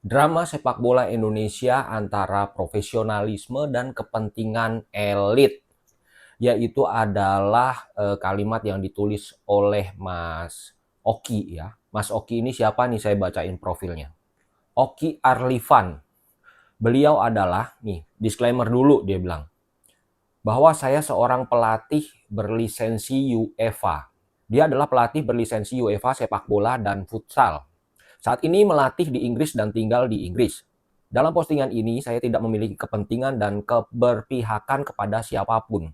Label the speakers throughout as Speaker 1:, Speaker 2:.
Speaker 1: Drama sepak bola Indonesia antara profesionalisme dan kepentingan elit, yaitu adalah kalimat yang ditulis oleh Mas Oki ya. Mas Oki ini siapa nih, saya bacain profilnya. Oki Arlifan. Beliau adalah, nih disclaimer dulu dia bilang, bahwa saya seorang pelatih berlisensi UEFA. Dia adalah pelatih berlisensi UEFA sepak bola dan futsal. Saat ini melatih di Inggris dan tinggal di Inggris. Dalam postingan ini, saya tidak memiliki kepentingan dan keberpihakan kepada siapapun.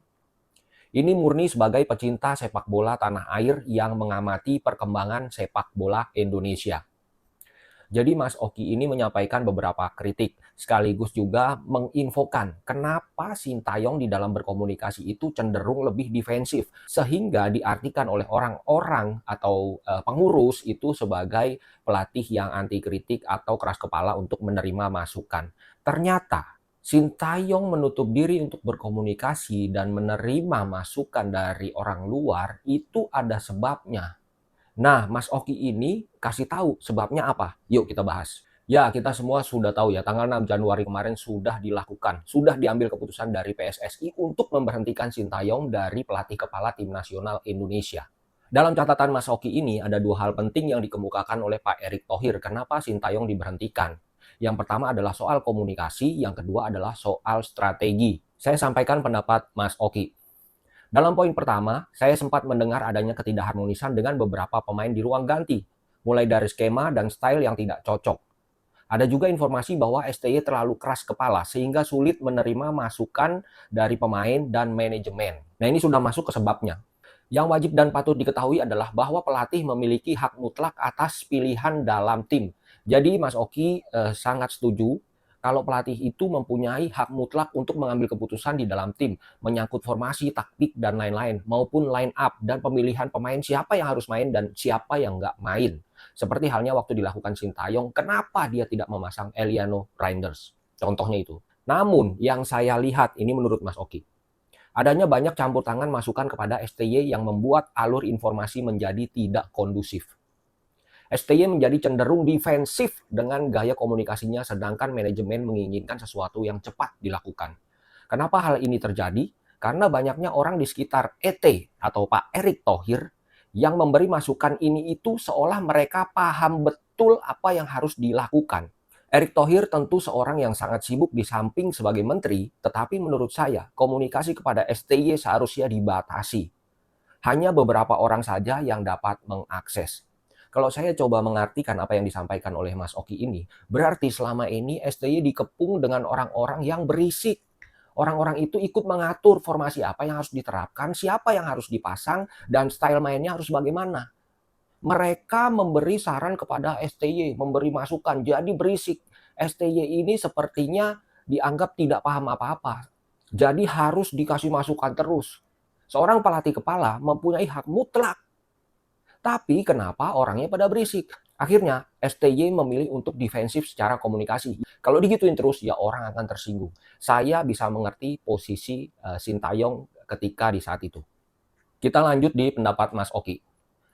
Speaker 1: Ini murni sebagai pecinta sepak bola tanah air yang mengamati perkembangan sepak bola Indonesia. Jadi Mas Oki ini menyampaikan beberapa kritik, sekaligus juga menginfokan kenapa Sintayong di dalam berkomunikasi itu cenderung lebih defensif, sehingga diartikan oleh orang-orang atau pengurus itu sebagai pelatih yang anti kritik atau keras kepala untuk menerima masukan. Ternyata Sintayong menutup diri untuk berkomunikasi dan menerima masukan dari orang luar itu ada sebabnya. Nah, Mas Oki ini kasih tahu sebabnya apa. Yuk kita bahas. Ya, kita semua sudah tahu ya, tanggal 6 Januari kemarin sudah dilakukan, sudah diambil keputusan dari PSSI untuk memberhentikan Sintayong dari pelatih kepala tim nasional Indonesia. Dalam catatan Mas Oki ini ada dua hal penting yang dikemukakan oleh Pak Erick Thohir. Kenapa Sintayong diberhentikan? Yang pertama adalah soal komunikasi, yang kedua adalah soal strategi. Saya sampaikan pendapat Mas Oki. Dalam poin pertama, saya sempat mendengar adanya ketidakharmonisan dengan beberapa pemain di ruang ganti, mulai dari skema dan style yang tidak cocok. Ada juga informasi bahwa STY terlalu keras kepala sehingga sulit menerima masukan dari pemain dan manajemen. Nah, ini sudah masuk ke sebabnya. Yang wajib dan patut diketahui adalah bahwa pelatih memiliki hak mutlak atas pilihan dalam tim. Jadi Mas Oki sangat setuju kalau pelatih itu mempunyai hak mutlak untuk mengambil keputusan di dalam tim, menyangkut formasi, taktik, dan lain-lain, maupun line up dan pemilihan pemain siapa yang harus main dan siapa yang nggak main. Seperti halnya waktu dilakukan Sintayong, kenapa dia tidak memasang Eliano Reinders? Contohnya itu. Namun yang saya lihat, ini menurut Mas Oki, adanya banyak campur tangan masukan kepada STY yang membuat alur informasi menjadi tidak kondusif. STY menjadi cenderung defensif dengan gaya komunikasinya, sedangkan manajemen menginginkan sesuatu yang cepat dilakukan. Kenapa hal ini terjadi? Karena banyaknya orang di sekitar ET atau Pak Erick Thohir yang memberi masukan ini itu seolah mereka paham betul apa yang harus dilakukan. Erick Thohir tentu seorang yang sangat sibuk di samping sebagai menteri, tetapi menurut saya komunikasi kepada STY seharusnya dibatasi. Hanya beberapa orang saja yang dapat mengakses. Kalau saya coba mengartikan apa yang disampaikan oleh Mas Oki ini, berarti selama ini STY dikepung dengan orang-orang yang berisik. Orang-orang itu ikut mengatur formasi apa yang harus diterapkan, siapa yang harus dipasang, dan style mainnya harus bagaimana. Mereka memberi saran kepada STY, memberi masukan, jadi berisik. STY ini sepertinya dianggap tidak paham apa-apa. Jadi harus dikasih masukan terus. Seorang pelatih kepala mempunyai hak mutlak. Tapi kenapa orangnya pada berisik? Akhirnya STY memilih untuk defensif secara komunikasi. Kalau digituin terus ya orang akan tersinggung. Saya bisa mengerti posisi Sintayong ketika di saat itu. Kita lanjut di pendapat Mas Oki.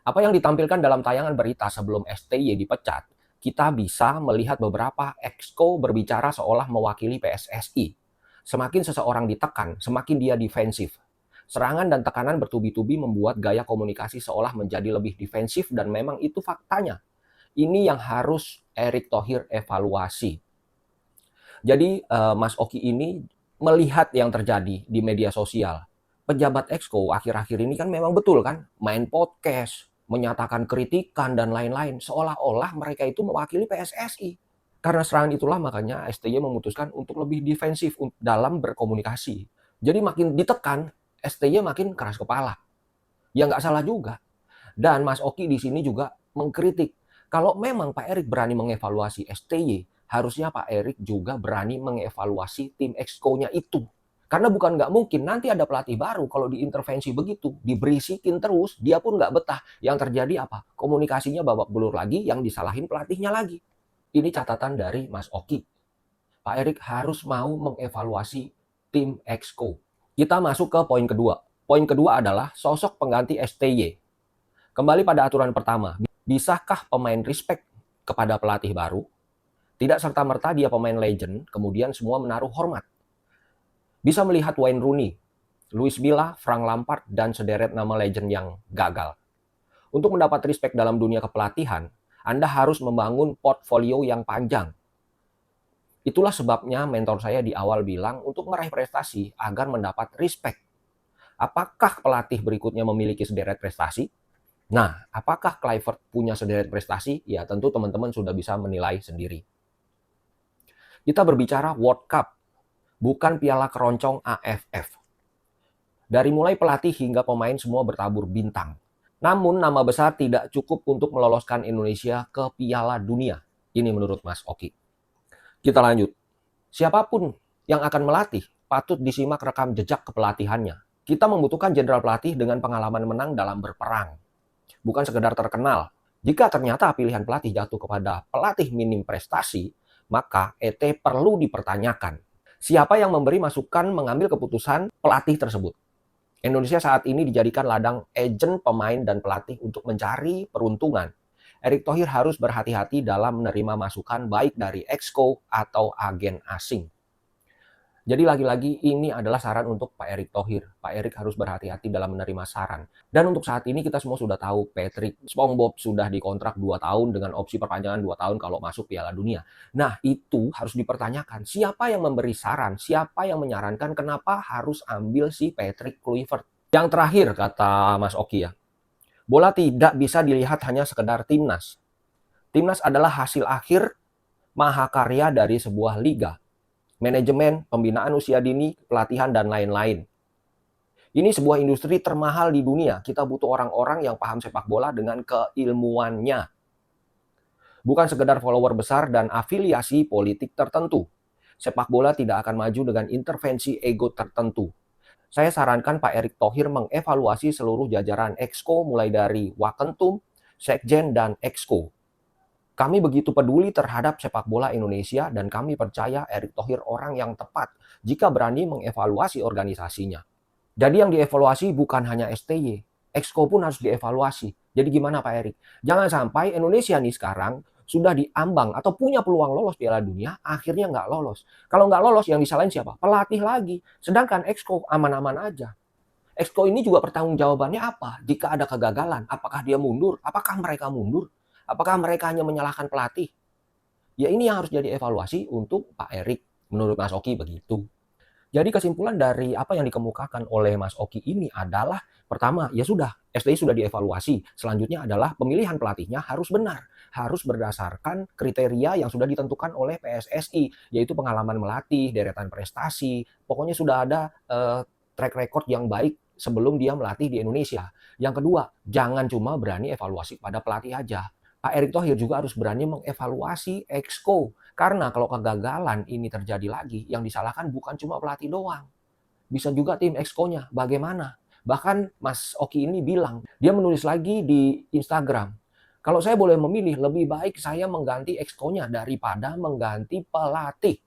Speaker 1: Apa yang ditampilkan dalam tayangan berita sebelum STY dipecat, kita bisa melihat beberapa exco berbicara seolah mewakili PSSI. Semakin seseorang ditekan, semakin dia defensif. Serangan dan tekanan bertubi-tubi membuat gaya komunikasi seolah menjadi lebih defensif dan memang itu faktanya. Ini yang harus Erick Thohir evaluasi. Jadi Mas Oki ini melihat yang terjadi di media sosial. Pejabat Exco akhir-akhir ini kan memang betul kan main podcast, menyatakan kritikan dan lain-lain. Seolah-olah mereka itu mewakili PSSI. Karena serangan itulah makanya STY memutuskan untuk lebih defensif dalam berkomunikasi. Jadi makin ditekan, STY makin keras kepala. Ya nggak salah juga. Dan Mas Oki di sini juga mengkritik. Kalau memang Pak Erick berani mengevaluasi STY, harusnya Pak Erick juga berani mengevaluasi tim Exco-nya itu. Karena bukan nggak mungkin nanti ada pelatih baru kalau diintervensi begitu, diberisikin terus, dia pun nggak betah. Yang terjadi apa? Komunikasinya babak belur lagi, yang disalahin pelatihnya lagi. Ini catatan dari Mas Oki. Pak Erick harus mau mengevaluasi tim Exco. Kita masuk ke poin kedua. Poin kedua adalah sosok pengganti STY. Kembali pada aturan pertama, bisakah pemain respect kepada pelatih baru? Tidak serta-merta dia pemain legend, kemudian semua menaruh hormat. Bisa melihat Wayne Rooney, Luis Milla, Frank Lampard, dan sederet nama legend yang gagal. Untuk mendapat respect dalam dunia kepelatihan, Anda harus membangun portfolio yang panjang. Itulah sebabnya mentor saya di awal bilang untuk meraih prestasi agar mendapat respect. Apakah pelatih berikutnya memiliki sederet prestasi? Nah, apakah Kluivert punya sederet prestasi? Ya, tentu teman-teman sudah bisa menilai sendiri. Kita berbicara World Cup, bukan piala keroncong AFF. Dari mulai pelatih hingga pemain semua bertabur bintang. Namun nama besar tidak cukup untuk meloloskan Indonesia ke Piala Dunia. Ini menurut Mas Oki. Kita lanjut. Siapapun yang akan melatih patut disimak rekam jejak kepelatihannya. Kita membutuhkan jenderal pelatih dengan pengalaman menang dalam berperang. Bukan sekedar terkenal. Jika ternyata pilihan pelatih jatuh kepada pelatih minim prestasi, maka ET perlu dipertanyakan. Siapa yang memberi masukan mengambil keputusan pelatih tersebut? Indonesia saat ini dijadikan ladang agen pemain dan pelatih untuk mencari peruntungan. Erick Thohir harus berhati-hati dalam menerima masukan baik dari exco atau agen asing. Jadi lagi-lagi ini adalah saran untuk Pak Erick Thohir. Pak Erick harus berhati-hati dalam menerima saran. Dan untuk saat ini kita semua sudah tahu Patrick SpongeBob sudah dikontrak 2 tahun dengan opsi perpanjangan 2 tahun kalau masuk Piala Dunia. Nah itu harus dipertanyakan. Siapa yang memberi saran? Siapa yang menyarankan kenapa harus ambil si Patrick Kluivert? Yang terakhir kata Mas Oki ya. Bola tidak bisa dilihat hanya sekedar timnas. Timnas adalah hasil akhir mahakarya dari sebuah liga. Manajemen, pembinaan usia dini, pelatihan, dan lain-lain. Ini sebuah industri termahal di dunia. Kita butuh orang-orang yang paham sepak bola dengan keilmuannya. Bukan sekedar follower besar dan afiliasi politik tertentu. Sepak bola tidak akan maju dengan intervensi ego tertentu. Saya sarankan Pak Erick Thohir mengevaluasi seluruh jajaran Exco mulai dari Wakentum, Sekjen, dan Exco. Kami begitu peduli terhadap sepak bola Indonesia dan kami percaya Erick Thohir orang yang tepat jika berani mengevaluasi organisasinya. Jadi yang dievaluasi bukan hanya STY, Exco pun harus dievaluasi. Jadi gimana Pak Erick? Jangan sampai Indonesia nih sekarang sudah diambang atau punya peluang lolos Piala Dunia, akhirnya nggak lolos. Kalau nggak lolos yang disalahin siapa? Pelatih lagi. Sedangkan Exco aman-aman aja. Exco ini juga pertanggungjawabannya apa? Jika ada kegagalan, apakah dia mundur? Apakah mereka mundur? Apakah mereka hanya menyalahkan pelatih? Ya ini yang harus jadi evaluasi untuk Pak Erick. Menurut Mas Oki begitu. Jadi kesimpulan dari apa yang dikemukakan oleh Mas Oki ini adalah pertama, ya sudah, STI sudah dievaluasi. Selanjutnya adalah pemilihan pelatihnya harus benar. Harus berdasarkan kriteria yang sudah ditentukan oleh PSSI, yaitu pengalaman melatih, deretan prestasi. Pokoknya sudah ada track record yang baik sebelum dia melatih di Indonesia. Yang kedua, jangan cuma berani evaluasi pada pelatih aja. Pak Erick Thohir juga harus berani mengevaluasi Exco. Karena kalau kegagalan ini terjadi lagi, yang disalahkan bukan cuma pelatih doang. Bisa juga tim Exco-nya. Bagaimana? Bahkan Mas Oki ini bilang, dia menulis lagi di Instagram, kalau saya boleh memilih, lebih baik saya mengganti Exco-nya daripada mengganti pelatih.